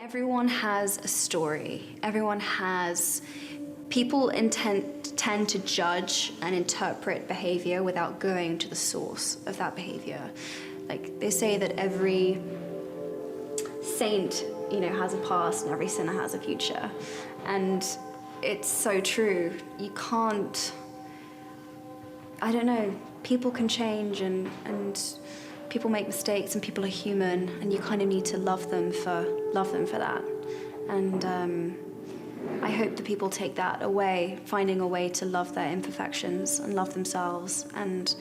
Everyone has a story. Everyone has... People tend to judge and interpret behavior without going to the source of that behavior. Like, they say that every saint, has a past and every sinner has a future. And it's so true. You can't... I don't know. People can change and people make mistakes and people are human, and you kind of need to love them for that. And I hope that people take that away, finding a way to love their imperfections and love themselves. And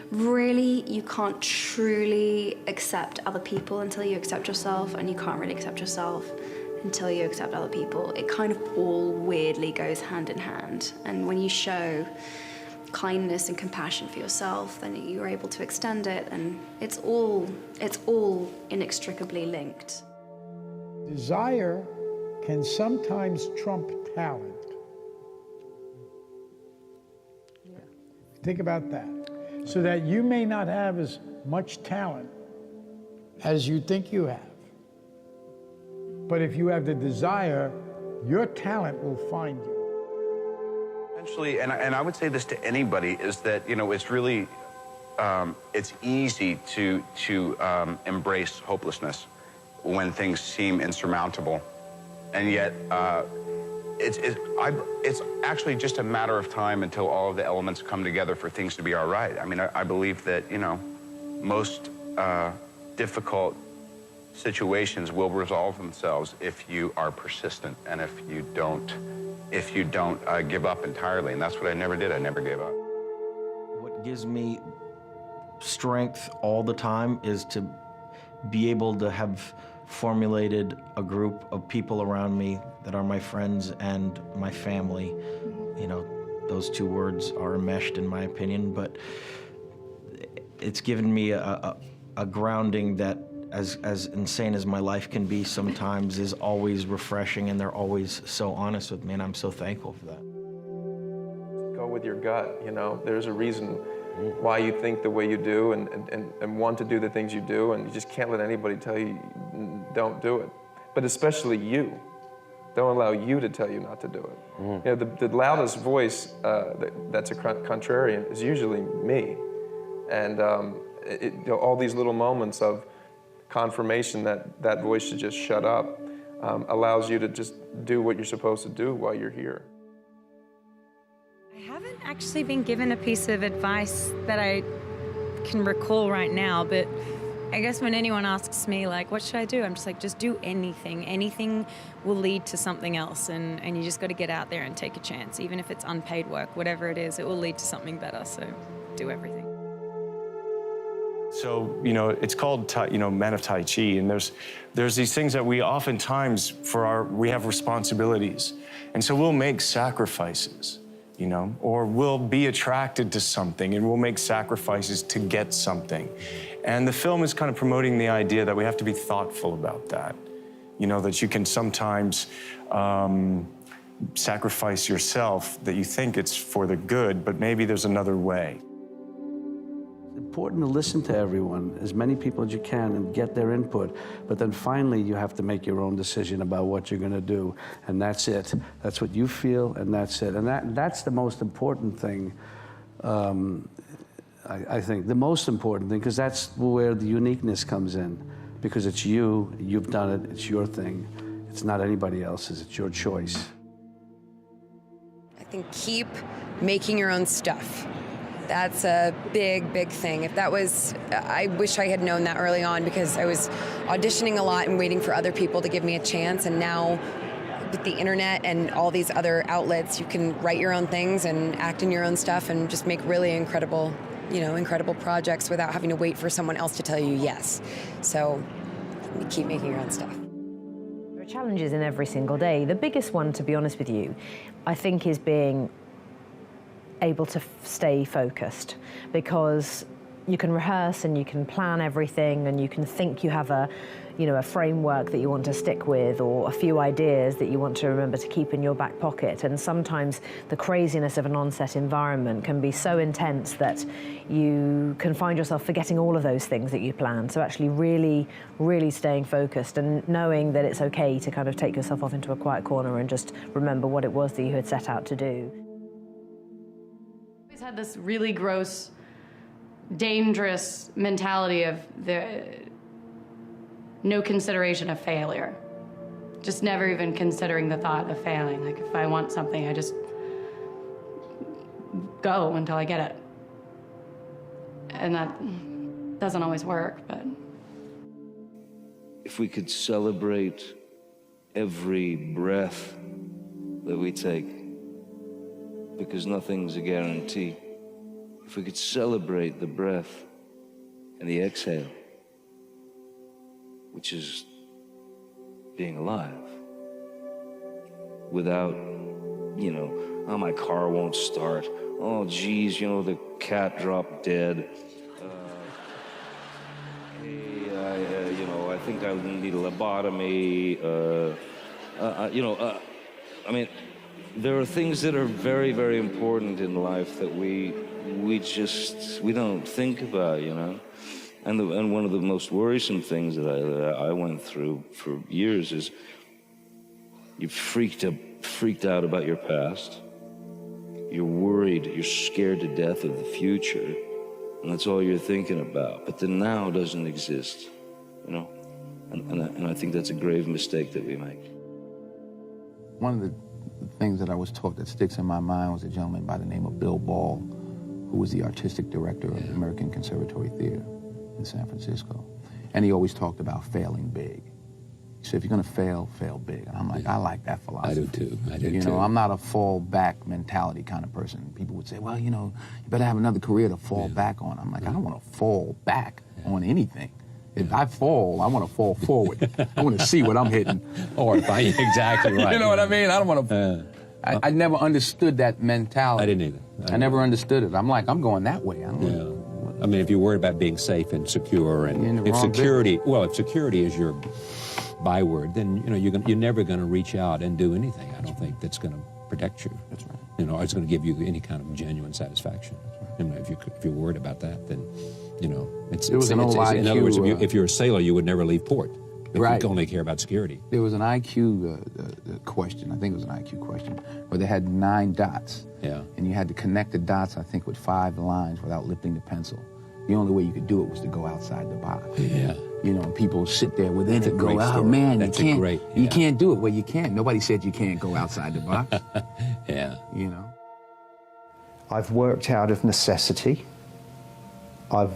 really, you can't truly accept other people until you accept yourself, and you can't really accept yourself until you accept other people. It kind of all weirdly goes hand in hand. And when you show kindness and compassion for yourself, then you're able to extend it, and it's all inextricably linked. Desire can sometimes trump talent. Yeah. Think about that. So that you may not have as much talent as you think you have. But if you have the desire, your talent will find you. Essentially, and I would say this to anybody, is that, it's really, it's easy to embrace hopelessness when things seem insurmountable. And yet, it's actually just a matter of time until all of the elements come together for things to be all right. I mean, I believe that, most difficult situations will resolve themselves if you are persistent and if you don't give up entirely. And that's what I never did. I never gave up. What gives me strength all the time is to be able to have formulated a group of people around me that are my friends and my family. Those two words are enmeshed in my opinion, but it's given me a grounding that, as insane as my life can be sometimes, is always refreshing, and they're always so honest with me, and I'm so thankful for that. Go with your gut, There's a reason why you think the way you do and want to do the things you do, and you just can't let anybody tell you don't do it. But especially you. Don't allow you to tell you not to do it. The loudest voice that's a contrarian is usually me. And all these little moments of confirmation that voice should just shut up allows you to just do what you're supposed to do while you're here. I haven't actually been given a piece of advice that I can recall right now, but I guess when anyone asks me, like, what should I do? I'm just like, just do anything. Anything will lead to something else, and you just got to get out there and take a chance. Even if it's unpaid work, whatever it is, it will lead to something better, so do everything. So, it's called, Men of Tai Chi, and there's these things that we oftentimes, we have responsibilities. And so we'll make sacrifices, or we'll be attracted to something and we'll make sacrifices to get something. And the film is kind of promoting the idea that we have to be thoughtful about that. That you can sometimes sacrifice yourself, that you think it's for the good, but maybe there's another way. Important to listen to everyone, as many people as you can, and get their input. But then finally, you have to make your own decision about what you're going to do, and that's it. That's what you feel, and that's it. And that's the most important thing. I think the most important thing, because that's where the uniqueness comes in, because it's you. You've done it. It's your thing. It's not anybody else's. It's your choice. I think keep making your own stuff. That's a big, big thing. I wish I had known that early on, because I was auditioning a lot and waiting for other people to give me a chance. And now with the internet and all these other outlets, you can write your own things and act in your own stuff and just make really incredible projects without having to wait for someone else to tell you yes. So keep making your own stuff. There are challenges in every single day. The biggest one, to be honest with you, I think is being able to stay focused, because you can rehearse and you can plan everything and you can think you have a you know, a framework that you want to stick with, or a few ideas that you want to remember to keep in your back pocket. And sometimes the craziness of an on-set environment can be so intense that you can find yourself forgetting all of those things that you planned. So actually really, really staying focused and knowing that it's okay to kind of take yourself off into a quiet corner and just remember what it was that you had set out to do. I've always had this really gross, dangerous mentality of no consideration of failure. Just never even considering the thought of failing. Like, if I want something, I just go until I get it. And that doesn't always work, but... If we could celebrate every breath that we take, because nothing's a guarantee. If we could celebrate the breath and the exhale, which is being alive, without, you know, oh, my car won't start. Oh, geez, you know, the cat dropped dead. Hey, you know, I think I need a lobotomy. I mean, there are things that are very, very important in life that we don't think about, you know? And one of the most worrisome things that I went through for years is you're freaked out about your past. You're worried, you're scared to death of the future, and that's all you're thinking about. But the now doesn't exist, you know? And I think that's a grave mistake that we make. One of the things that I was taught that sticks in my mind was a gentleman by the name of Bill Ball, who was the artistic director of the American Conservatory Theater in San Francisco. And he always talked about failing big. He said, if you're gonna fail, fail big. And I'm like, I like that philosophy. I do too, You know, I'm not a fall back mentality kind of person. People would say, well, you know, you better have another career to fall back on. I'm like, I don't wanna fall back on anything. If I fall, I want to fall forward. I want to see what I'm hitting. Or if exactly right. You know what I mean? I don't want to. I never understood that mentality. I didn't either. I never understood it. I'm like, I'm going that way. I mean, if you're worried about being safe and secure, and if security, if security is your byword, then you know you're never going to reach out and do anything. I don't think that's going to protect you. That's right. You know, it's going to give you any kind of genuine satisfaction. You know, if you're worried about that, then you know in other words, if you're a sailor, you would never leave port. If you only care about security. There was an IQ question. I think it was an IQ question where they had 9 dots. Yeah. And you had to connect the dots, I think, with 5 lines without lifting the pencil. The only way you could do it was to go outside the box. Yeah. You know, people sit there within it and go, oh man, you can't do it. Well, you can't. Nobody said you can't go outside the box. Yeah. You know. I've worked out of necessity. I've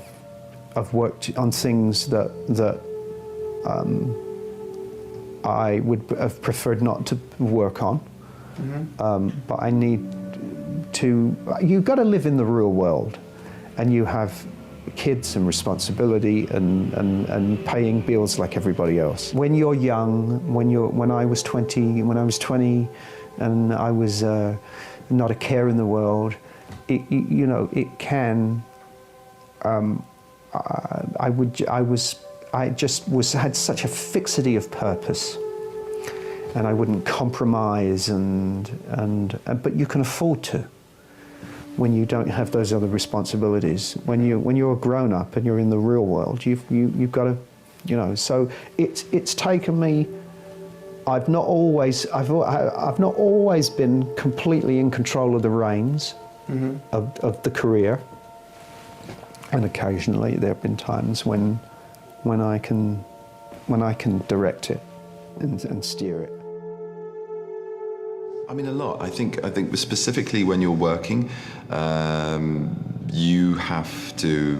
worked on things that I would have preferred not to work on. But I need to. You've got to live in the real world, and you have kids and responsibility and paying bills like everybody else. When you're young, when I was 20, and I was not a care in the world, it can. I just had such a fixity of purpose, and I wouldn't compromise, but you can afford to when you don't have those other responsibilities. When you're a grown up and you're in the real world, you've got to, you know. So it's taken me. I've not always been completely in control of the reins of the career, and occasionally there have been times when I can direct it and steer it. I mean, a lot. I think specifically when you're working, you have to.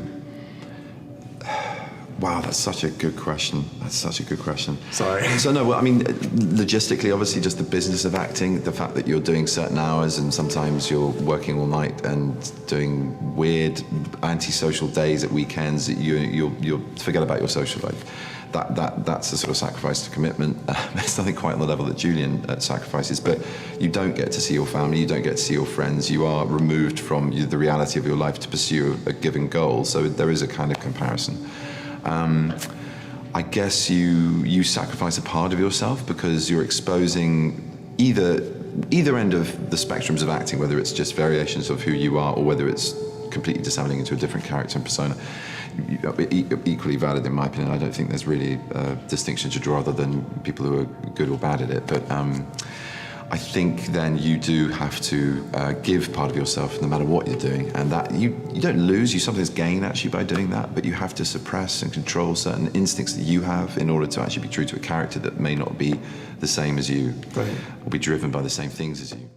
Wow, that's such a good question. Sorry. So no, well, I mean, logistically, obviously, just the business of acting, the fact that you're doing certain hours and sometimes you're working all night and doing weird antisocial days at weekends, you'll forget about your social life. That's a sort of sacrifice to commitment. It's nothing quite on the level that Julian sacrifices, but you don't get to see your family, you don't get to see your friends, you are removed from the reality of your life to pursue a given goal, so there is a kind of comparison. I guess you sacrifice a part of yourself because you're exposing either end of the spectrums of acting, whether it's just variations of who you are or whether it's completely dissolving into a different character and persona. Equally valid in my opinion. I don't think there's really a distinction to draw other than people who are good or bad at it. But I think then you do have to give part of yourself no matter what you're doing, and that you don't lose, you sometimes gain actually by doing that, but you have to suppress and control certain instincts that you have in order to actually be true to a character that may not be the same as you, or be driven by the same things as you.